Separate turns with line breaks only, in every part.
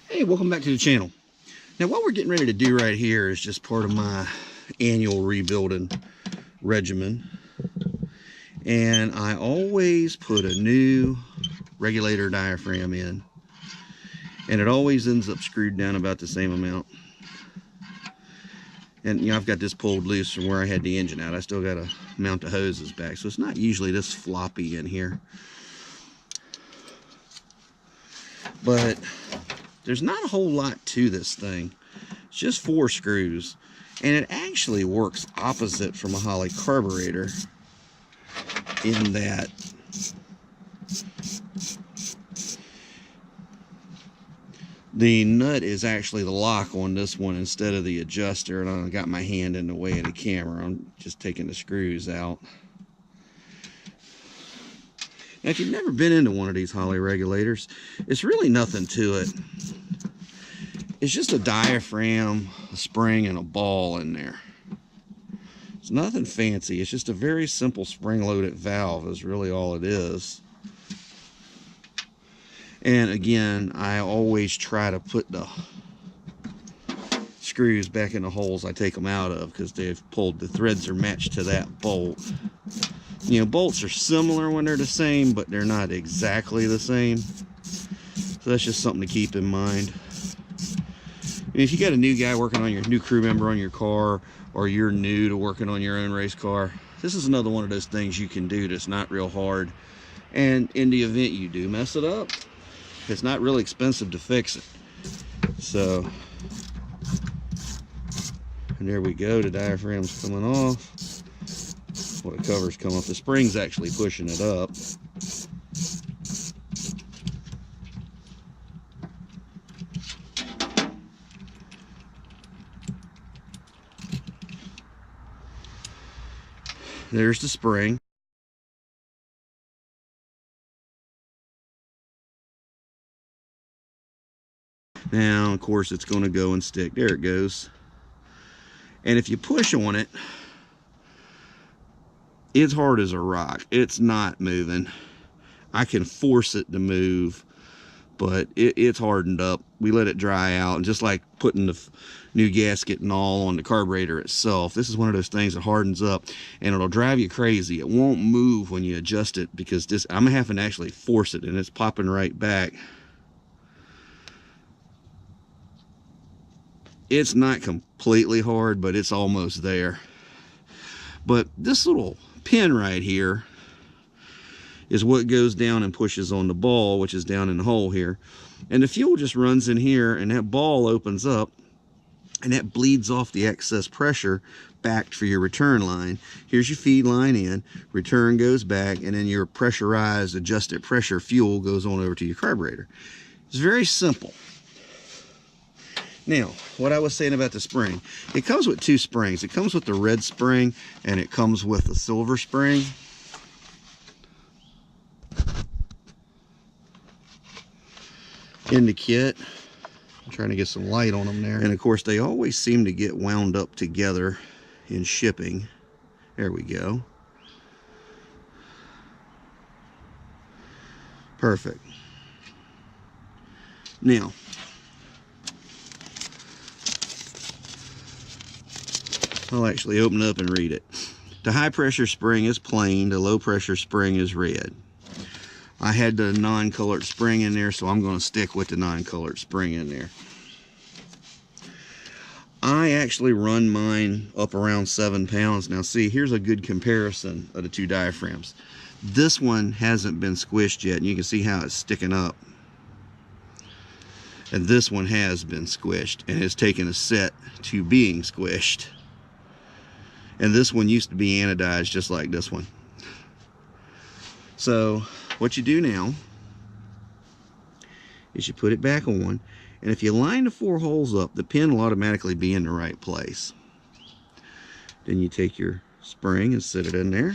Hey, welcome back to the channel. Now what we're getting ready to do right here is just part of my annual rebuilding regimen. And I always put a new regulator diaphragm in. And it always ends up screwed down about the same amount. And you know, I've got this pulled loose from where I had the engine out. I still got to mount the hoses back. So it's not usually this floppy in here. But there's not a whole lot to this thing. It's just 4 screws. And it actually works opposite from a Holley carburetor in that the nut is actually the lock on this one instead of the adjuster, and I got my hand in the way of the camera. I'm just taking the screws out. Now, if you've never been into one of these Holley regulators, it's really nothing to it. It's just a diaphragm, a spring, and a ball in there. It's nothing fancy. It's just a very simple spring-loaded valve is really all it is. And again, I always try to put the screws back in the holes I take them out of because they've pulled, the threads are matched to that bolt. You know, bolts are similar when they're the same, but they're not exactly the same. So that's just something to keep in mind. And if you got a new guy working on your new crew member on your car, or you're new to working on your own race car, this is another one of those things you can do that's not real hard. And in the event you do mess it up, it's not really expensive to fix it. So, and there we go, the diaphragm's coming off. Well, the cover's come off. The spring's actually pushing it up. There's the spring. Now, of course, it's going to go and stick. There it goes. And if you push on it, it's hard as a rock. It's not moving. I can force it to move, but it's hardened up. We let it dry out, and just like putting the new gasket and all on the carburetor itself, this is one of those things that hardens up, and it'll drive you crazy. It won't move when you adjust it because this, I'm having to actually force it, and it's popping right back. It's not completely hard, but it's almost there. But this little pin right here is what goes down and pushes on the ball, which is down in the hole here. And the fuel just runs in here, and that ball opens up, and that bleeds off the excess pressure back for your return line. Here's your feed line in, return goes back, and then your pressurized, adjusted pressure fuel goes on over to your carburetor. It's very simple. Now, what I was saying about the spring, it comes with 2 springs. It comes with the red spring, and it comes with the silver spring. In the kit, I'm trying to get some light on them there. And of course, they always seem to get wound up together in shipping. There we go. Perfect. Now, I'll actually open it up and read it. The high pressure spring is plain, the low pressure spring is red. I had the non-colored spring in there, so I'm going to stick with the non-colored spring in there. I actually run mine up around 7 pounds. Now see, here's a good comparison of the 2 diaphragms. This one hasn't been squished yet, and you can see how it's sticking up. And this one has been squished, and has taken a set to being squished. And this one used to be anodized just like this one. So what you do now is you put it back on, and if you line the 4 holes up, the pin will automatically be in the right place. Then you take your spring and set it in there.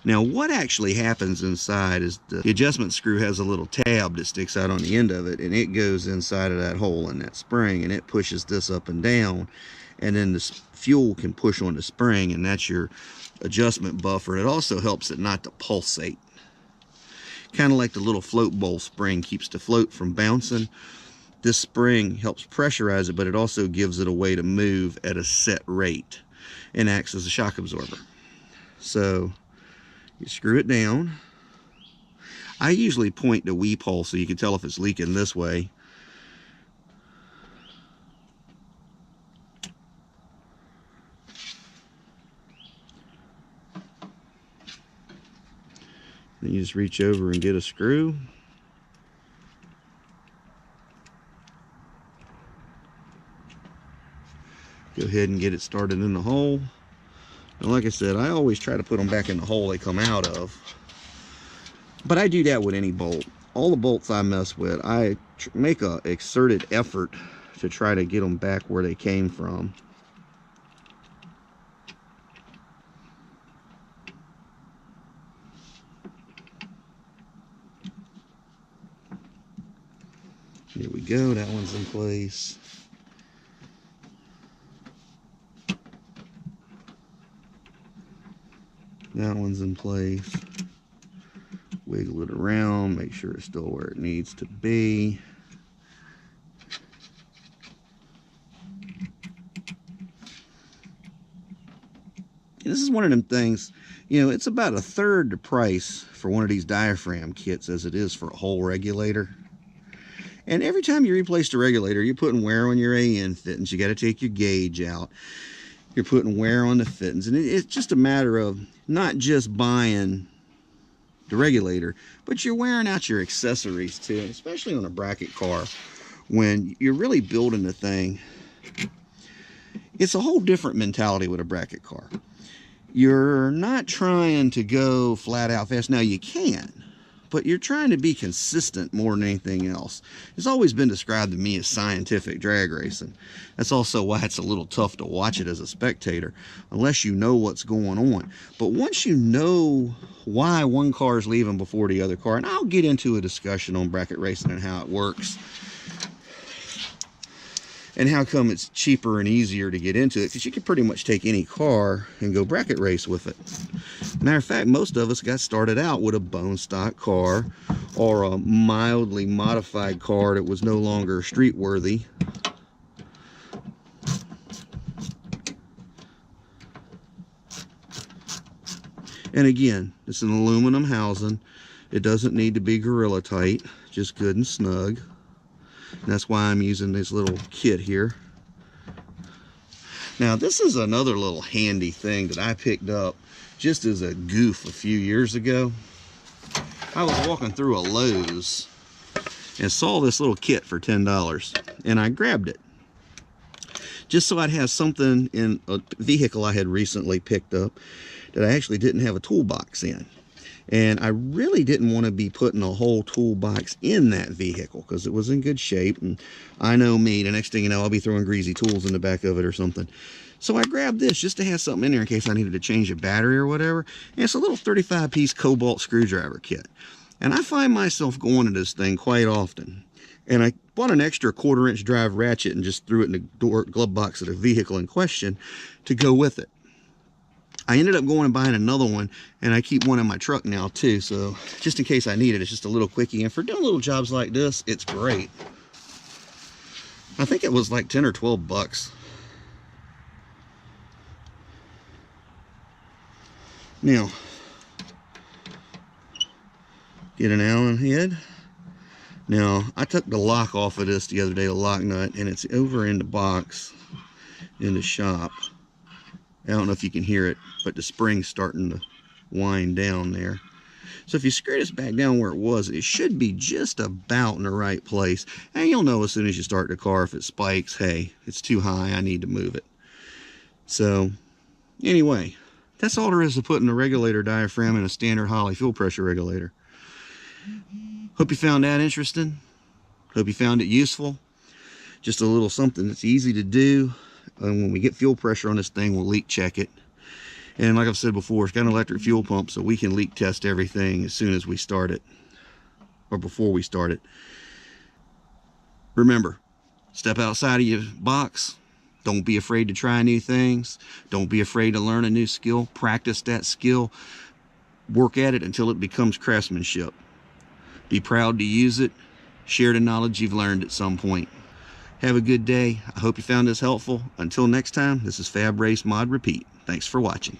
Now what actually happens inside is the adjustment screw has a little tab that sticks out on the end of it, and it goes inside of that hole in that spring, and it pushes this up and down, and then the fuel can push on the spring, and that's your adjustment buffer. It also helps it not to pulsate. Kind of like the little float bowl spring keeps the float from bouncing. This spring helps pressurize it, but it also gives it a way to move at a set rate and acts as a shock absorber. So you screw it down. I usually point the weep hole so you can tell if it's leaking this way. Then you just reach over and get a screw. Go ahead and get it started in the hole. And like I said, I always try to put them back in the hole they come out of. But I do that with any bolt. All the bolts I mess with, I make a exerted effort to try to get them back where they came from. Here we go, that one's in place. That one's in place. Wiggle it around, make sure it's still where it needs to be. And this is one of them things, you know, it's about 1/3 the price for one of these diaphragm kits as it is for a whole regulator. And every time you replace the regulator, you're putting wear on your AN fittings. You got to take your gauge out. You're putting wear on the fittings. And it's just a matter of not just buying the regulator, but you're wearing out your accessories too, especially on a bracket car. When you're really building the thing, it's a whole different mentality with a bracket car. You're not trying to go flat out fast. Now you can, but you're trying to be consistent more than anything else. It's always been described to me as scientific drag racing. That's also why it's a little tough to watch it as a spectator, unless you know what's going on. But once you know why one car is leaving before the other car, and I'll get into a discussion on bracket racing and how it works, and how come it's cheaper and easier to get into it, because you can pretty much take any car and go bracket race with it. Matter of fact, most of us got started out with a bone stock car or a mildly modified car that was no longer street worthy. And again, it's an aluminum housing. It doesn't need to be gorilla tight, just good and snug. And that's why I'm using this little kit here. Now this is another little handy thing that I picked up just as a goof a few years ago. I was walking through a Lowe's and saw this little kit for $10, and I grabbed it just so I'd have something in a vehicle I had recently picked up that I actually didn't have a toolbox in. And I really didn't want to be putting a whole toolbox in that vehicle because it was in good shape. And I know me, the next thing you know, I'll be throwing greasy tools in the back of it or something. So I grabbed this just to have something in there in case I needed to change a battery or whatever. And it's a little 35-piece cobalt screwdriver kit. And I find myself going to this thing quite often. And I bought an extra 1/4-inch drive ratchet and just threw it in the glove box of the vehicle in question to go with it. I ended up going and buying another one, and I keep one in my truck now too, so just in case I need it, it's just a little quickie. And for doing little jobs like this, it's great. I think it was like 10 or 12 bucks. Now, get an Allen head. Now, I took the lock off of this the other day, the lock nut, and it's over in the box in the shop. I don't know if you can hear it, but the spring's starting to wind down there. So if you screw this back down where it was, it should be just about in the right place. And you'll know as soon as you start the car if it spikes, hey, it's too high, I need to move it. So anyway, that's all there is to putting a regulator diaphragm in a standard Holley fuel pressure regulator. Hope you found that interesting. Hope you found it useful. Just a little something that's easy to do. And when we get fuel pressure on this thing, we'll leak check it. And like I've said before, it's got an electric fuel pump, so we can leak test everything as soon as we start it, or before we start it. Remember, step outside of your box. Don't be afraid to try new things. Don't be afraid to learn a new skill. Practice that skill. Work at it until it becomes craftsmanship. Be proud to use it. Share the knowledge you've learned at some point. Have a good day. I hope you found this helpful. Until next time, this is Fab Race Mod Repeat. Thanks for watching.